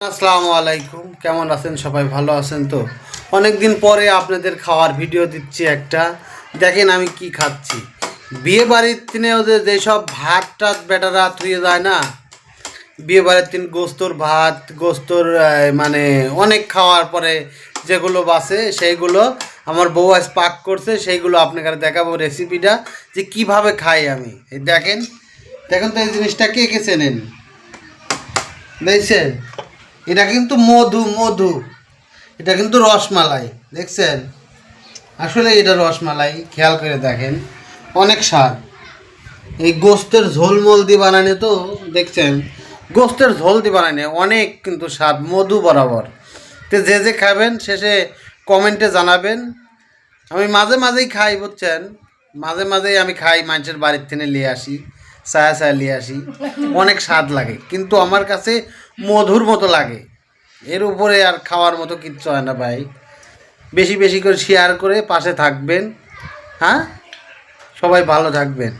আসসালামু আলাইকুম, কেমন আছেন সবাই? ভালো আছেন তো? অনেক দিন পরে আপনাদের খাওয়ার ভিডিও দিচ্ছি একটা। দেখেন আমি কি খাচ্ছি। বিয়ে বাড়ির দিনে ওদের যেসব ভাত টাত বেটারা থুয়ে যায় না, বিয়ে বাড়ির দিন গোস্তর ভাত, গোস্তর মানে অনেক খাওয়ার পরে যেগুলো বাসে সেইগুলো আমার বউ আজ পাক করছে, সেইগুলো আপনাকে দেখাবো রেসিপিটা যে কিভাবে খাই আমি। এই দেখেন, দেখেন তো এই জিনিসটা কে কে চেনেন? দেখছেন, এটা কিন্তু মধু মধু, এটা কিন্তু রসমালাই। দেখছেন, আসলে এটা রসমালাই, খেয়াল করে দেখেন, অনেক স্বাদ। এই গোস্তের ঝোল মোল দিয়ে বানানো তো, দেখছেন, গোস্তের ঝোল দিয়ে বানানো অনেক কিন্তু স্বাদ, মধু বরাবর। তো যে যে খাবেন শেষে কমেন্টে জানাবেন। আমি মাঝে মাঝেই খাই, বুঝছেন, মাঝে মাঝেই আমি খাই, মানুষের বাড়ির থেকে নিয়ে আসি, ছায়া ছায়া নিয়ে আসি, অনেক স্বাদ লাগে, কিন্তু আমার কাছে মধুর মতো লাগে। এর উপরে আর খাওয়ার মতো কিচ্ছু হয় না ভাই। বেশি বেশি করে শেয়ার করে পাশে থাকবেন। হ্যাঁ, সবাই ভালো থাকবেন।